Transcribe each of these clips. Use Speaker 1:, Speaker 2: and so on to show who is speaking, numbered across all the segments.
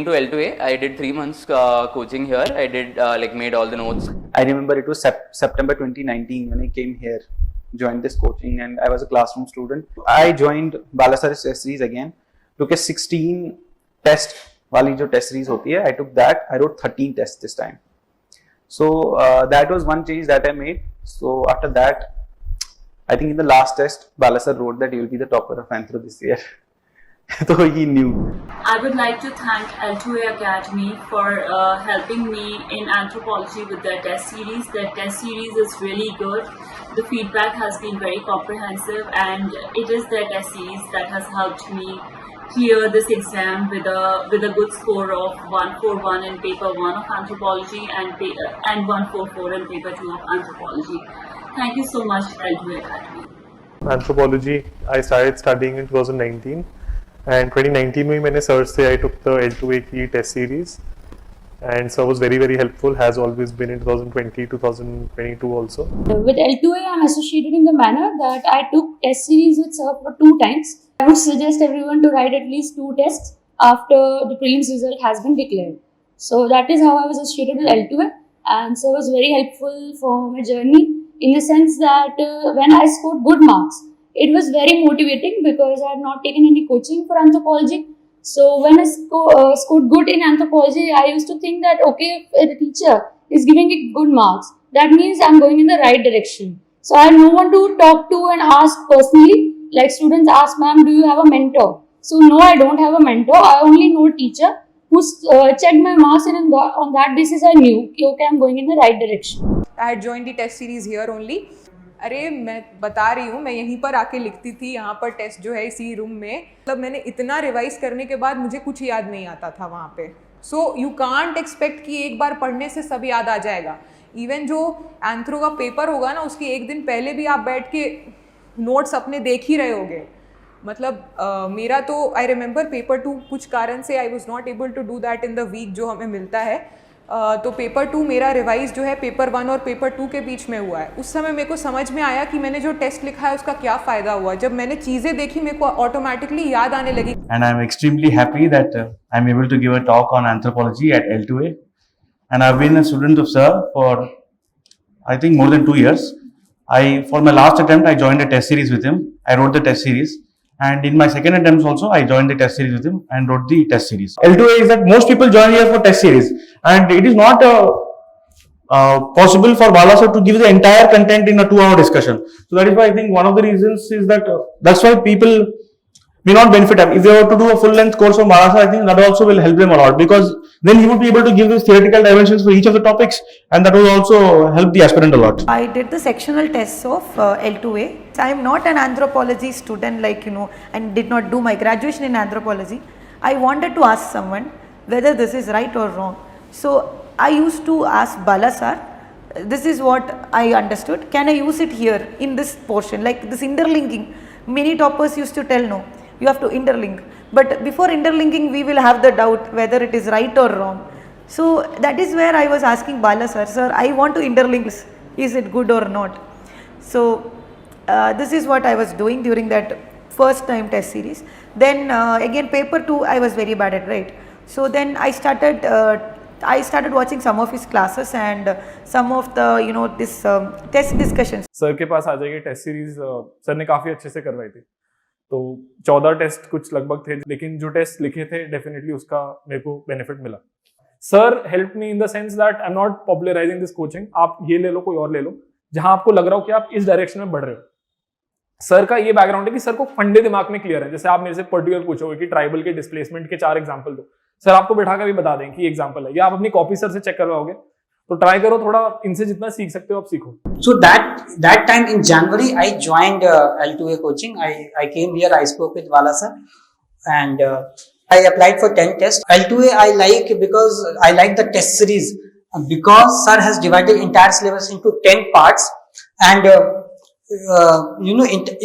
Speaker 1: to L2A. I did 3 months coaching here. I did made all the notes.
Speaker 2: I remember it was September 2019 when I came here, joined this coaching, and I was a classroom student. I joined Balasar's test series again. Took a 16 test वाली जो test series होती है. I took that. I wrote 13 tests this time. So that was one change that I made. So after that, I think in the last test, Balasar wrote that you will be the topper of Anthro this year. So he knew.
Speaker 3: I would like to thank L2A Academy for helping me in anthropology with their test series. Their test series is really good. The feedback has been very comprehensive, and it is their test series that has helped me clear this exam with a good score of 141 in paper 1 of anthropology and 144 in paper 2 of anthropology. Thank you so much, L2A Academy.
Speaker 4: Anthropology, I started studying in 2019. And 2019 में मैंने sir से I took the L2A की test series, and sir was very helpful, has always been in 2020, 2022 also.
Speaker 5: With L2A, I'm associated in the manner that I took test series with sir for 2 times. I would suggest everyone to write at least 2 tests after the prelims result has been declared. So that is how I was associated with L2A, and sir was very helpful for my journey in the sense that when I scored good marks, it was very motivating because I have not taken any coaching for anthropology. So when I scored good in anthropology, I used to think that okay, if the teacher is giving it good marks, that means I'm going in the right direction. So I had no one to talk to and ask personally. Like students ask, ma'am, do you have a mentor? So no, I don't have a mentor. I only know a teacher who checked my marks, and on that basis I knew okay, I'm going in the right direction.
Speaker 6: I had joined the test series here only. अरे मैं बता रही हूँ, मैं यहीं पर आके लिखती थी, यहाँ पर टेस्ट जो है इसी रूम में. मतलब मैंने इतना रिवाइज करने के बाद मुझे कुछ याद नहीं आता था वहाँ पे. सो यू कांट एक्सपेक्ट कि एक बार पढ़ने से सब याद आ जाएगा. इवन जो एंथ्रो का पेपर होगा ना, उसके एक दिन पहले भी आप बैठ के नोट्स अपने देख ही रहे होगे. मतलब मेरा तो आई रिमेंबर पेपर 2 कुछ कारण से I was not able to do that in the week जो हमें मिलता है. तो पेपर 2 मेरा रिवाइज जो है पेपर 1 और पेपर 2 के बीच में हुआ है. उस समय मेरे को समझ में आया कि मैंने जो टेस्ट लिखा है उसका क्या फ़ायदा हुआ. जब मैंने चीज़ें देखी मेरे को ऑटोमेटिकली याद आने लगी.
Speaker 7: And I am extremely happy that I am able to give a talk on anthropology at L2A. And I have been a student of Sir for I think more than 2 years. For my last attempt, I joined a test series with him. I wrote the test series. And in my second attempt also, I joined the test series with him and wrote the test series. L2A is that most people join here for test series, and it is not possible for Balasar to give the entire content in a 2-hour discussion. So that is why I think one of the reasons is that that's why people may not benefit. If they were to do a full-length course from Balasar, I think that also will help them a lot, because then he would be able to give the theoretical dimensions for each of the topics, and that will also help the aspirant a lot.
Speaker 8: I did the sectional tests of L2A. I am not an anthropology student, and did not do my graduation in anthropology. I wanted to ask someone whether this is right or wrong. So I used to ask Balasar, this is what I understood. Can I use it here in this portion, like this interlinking? Many toppers used to tell no, you have to interlink. But before interlinking, we will have the doubt whether it is right or wrong. So that is where I was asking Balasar, sir, I want to interlink. Is it good or not? So this is what I was doing during that first time test series. Then again paper 2, I was very bad at, right? So then I started watching some of his classes and some of the this test discussions.
Speaker 4: Sir के पास आ जाएगी test series. Sir ने काफ़ी अच्छे से करवाई थी. तो 14 test कुछ लगभग थे, लेकिन जो टेस्ट लिखे थे डेफिनेटली उसका मेरे को बेनिफिट मिला. Sir help me in the sense that I am not popularising this coaching. आप ये ले लो, कोई और ले लो, जहां आपको लग रहा हो कि आप इस डायरेक्शन में बढ़ रहे हो. सर का ये बैकग्राउंड है कि सर को फंडे दिमाग में क्लियर है. जैसे आप मेरे से पर्टिकुलर पूछोगे कि ट्राइबल के डिस्प्लेसमेंट के 4 एग्जाम्पल दो, सर आपको बैठा कर भी बता दें कि एग्जाम्पल है, या आप अपनी कॉपी सर से चेक करवाओगे. तो ट्राई करो, थोड़ा इनसे जितना सीख सकते हो आप सीखो.
Speaker 9: So that time in January I joined L2A coaching. I came here, I spoke with Balasar, and I applied for 10 tests. L2A I like because I like the test series, because sir has divided entire syllabus into 10 parts, and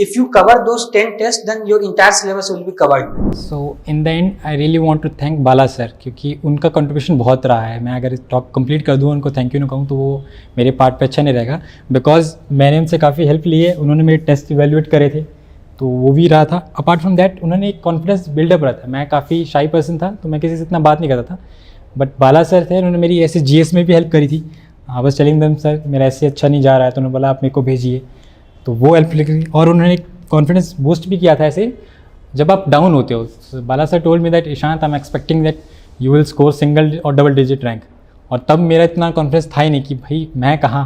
Speaker 9: if you cover those 10 tests, then your entire syllabus will be covered.
Speaker 10: So in the end, I really want to thank Bala sir, क्योंकि उनका contribution बहुत रहा है. मैं अगर talk complete कर दूँ, उनको थैंक यू ना कहूँ, तो वो मेरे पार्ट पे अच्छा नहीं रहेगा. बिकॉज मैंने उनसे काफ़ी हेल्प ली है. उन्होंने मेरे टेस्ट इवेल्यूएट करे थे, तो वो भी रहा था। अपार्ट फ्रॉम दैट उन्होंने एक कॉन्फिडेंस बिल्डअप रहा था। मैं काफ़ी शाई पर्सन था, तो मैं किसी से इतना बात नहीं करता था, बट बाला सर थे, उन्होंने मेरी ऐसे जीएस में भी हेल्प करी थी। I was telling them sir मेरा ऐसे अच्छा नहीं जा रहा है, तो उन्होंने बोला आप मेरे को भेजिए, तो वो हेल्प करी। और उन्होंने कॉन्फिडेंस बूस्ट भी किया था ऐसे जब आप डाउन होते हो। So, Bala sir told me that Ishant I am expecting that you will score single और डबल डिजिट रैंक। और तब मेरा इतना कॉन्फिडेंस था ही नहीं कि भाई मैं कहाँ।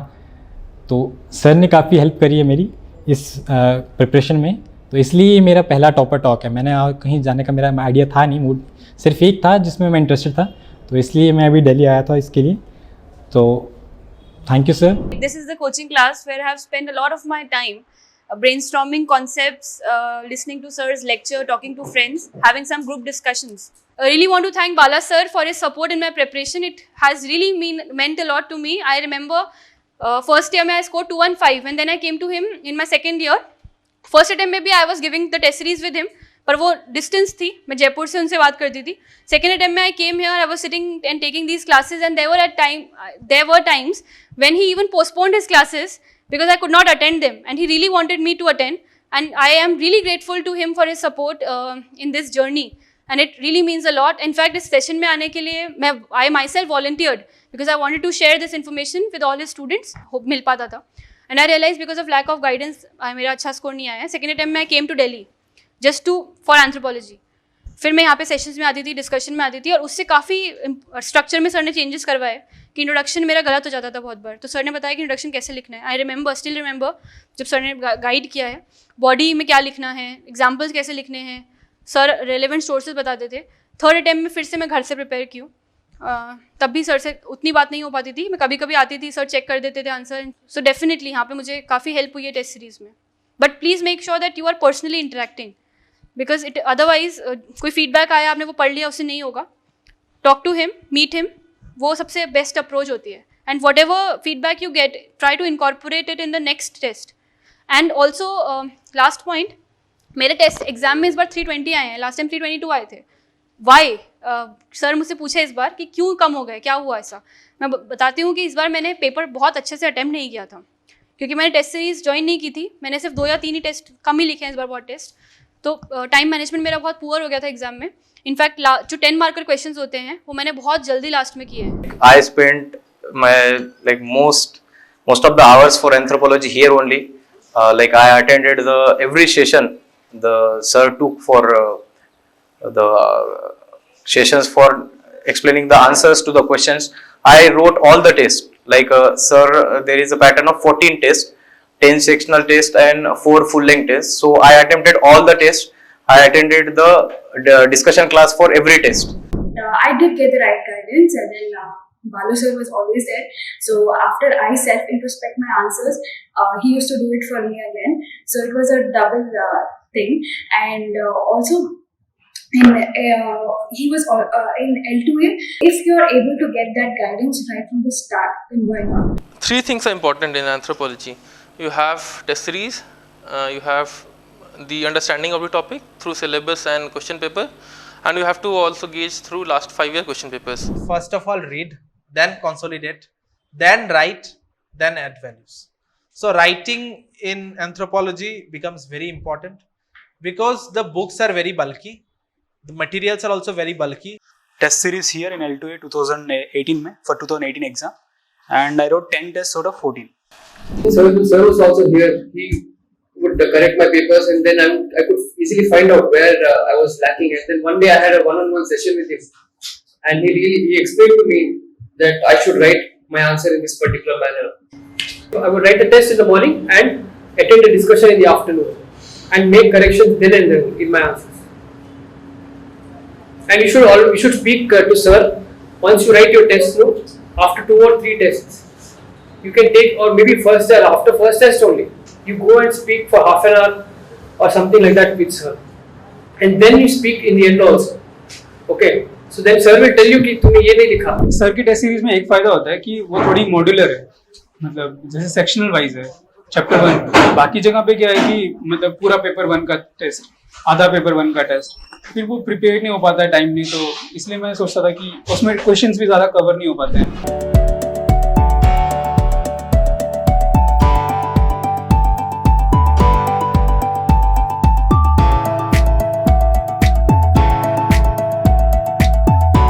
Speaker 10: तो सर ने काफ़ी हेल्प करी है मेरी इस प्रिपरेशन में, तो इसलिए मेरा पहला टॉपर टॉक है। मैंने और कहीं जाने का मेरा आइडिया था नहीं, मूड सिर्फ एक था जिसमें मैं इंटरेस्टेड था, तो इसलिए मैं अभी दिल्ली आया था इसके लिए। तो thank you sir.
Speaker 11: This is the coaching class where I have spent a lot of my time brainstorming concepts, listening to sir's lecture, talking to friends, having some group discussions. I really want to thank Bala sir for his support in my preparation. It has really meant a lot to me. I remember first year I scored 215 and then I came to him in my second year. First attempt में भी I was giving the test series with him, पर वो distance थी, मैं जयपुर से उनसे बात करती थी। Second attempt में I came here, I was sitting and taking these classes, and there were times when he even postponed his classes because I could not attend them, and he really wanted me to attend, and I am really grateful to him for his support in this journey, and it really means a lot. In fact, इस session में आने के लिए I myself volunteered because I wanted to share this information with all his students, मिल पाता था, and I realized because of lack of guidance मेरा अच्छा score नहीं आया। Second attempt में I came to Delhi just for anthropology। फिर मैं यहाँ पे सेशंस में आती थी, डिस्कशन में आती थी, और उससे काफ़ी स्ट्रक्चर में सर ने चेंजेस करवाए कि इंट्रोडक्शन मेरा गलत हो जाता था बहुत बार। तो सर ने बताया कि इंट्रोडक्शन कैसे लिखना है। आई स्टिल रिमेंबर जब सर ने गाइड किया है, बॉडी में क्या लिखना है, एग्जाम्पल्स कैसे लिखने हैं, सर रेलेवेंट सोर्सेज बताते थे। थर्ड अटैम्प्ट में फिर से मैं घर से प्रिपेयर की हूँ, तब भी सर से उतनी बात नहीं हो पाती थी। मैं कभी कभी आती थी, सर चेक कर देते थे आंसर। सो डेफिनेटली यहाँ पे मुझे काफ़ी हेल्प हुई है टेस्ट सीरीज़ में। But please make sure that you are personally interacting, because it otherwise कोई फीडबैक आया, आपने वो पढ़ लिया, उससे नहीं होगा। Talk to him, meet him, वो सबसे बेस्ट अप्रोच होती है। And whatever feedback you get, try to incorporate it in the next test. And also last point, मेरे टेस्ट एग्जाम में इस बार 320 आए हैं, लास्ट टाइम 322 आए थे। वाई? सर मुझसे पूछे इस बार कि क्यों कम हो गए, क्या हुआ ऐसा। मैं बताती हूँ कि इस बार मैंने पेपर बहुत अच्छे से अटैम्प्ट नहीं किया था, क्योंकि मैंने टेस्ट सीरीज ज्वाइन नहीं की थी। मैंने सिर्फ 2 या 3 ही टेस्ट कम ही लिखे हैं इस बार बहुत टेस्ट। तो टाइम मैनेजमेंट मेरा बहुत पुअर हो गया था एग्जाम में। इनफैक्ट जो 10 मार्कर क्वेश्चंस होते हैं वो मैंने बहुत जल्दी लास्ट में किए हैं।
Speaker 12: I spent my most of the hours for anthropology here only. Like I attended every session the sir took for the sessions for explaining the answers to the questions. I wrote all the tests. Like sir, there is a pattern of 14 tests, 10 sectional tests and 4 full-length tests. So I attempted all the tests. I attended the discussion class for every test.
Speaker 5: I did get the right guidance, and then Balu sir was always there. So after I self-introspect my answers, he used to do it for me again. So it was a double thing. And also he was in L2A. If you're able to get that guidance right from the start, then why not?
Speaker 13: 3 things are important in anthropology. You have test series, you have the understanding of the topic through syllabus and question paper, and you have to also gauge through last 5-year question papers.
Speaker 14: First of all, read, then consolidate, then write, then add values. So writing in anthropology becomes very important because the books are very bulky, the materials are also very bulky.
Speaker 2: Test series here in L2A 2018 में for 2018 exam, and I wrote 10 tests out of 14.
Speaker 15: Sir was also here. He would correct my papers, and then I could easily find out where I was lacking. And then one day I had a one-on-one session with him, and he explained to me that I should write my answer in this particular manner. So I would write the test in the morning and attend a discussion in the afternoon, and make corrections then and there in my answers. And you should speak to sir once you write your test notes after 2 or 3 tests. You can take, or maybe after first test only, you go and speak for half an hour or something like that with sir, and then you speak in the end also. Okay, so then sir will tell you कि तुमने ये नहीं लिखा।
Speaker 2: Sir की test series में एक फायदा होता है कि वो थोड़ी मॉड्यूलर है, मतलब जैसे सेक्शनल वाइज है, चैप्टर 1। बाकी जगह पे क्या है कि मतलब पूरा पेपर 1 का टेस्ट, आधा पेपर 1 का टेस्ट, फिर वो प्रिपेयर नहीं हो पाता है, टाइम नहीं, तो इसलिए मैं सोचता था कि उसमें क्वेश्चंस भी ज़्यादा कवर नहीं हो पाते हैं।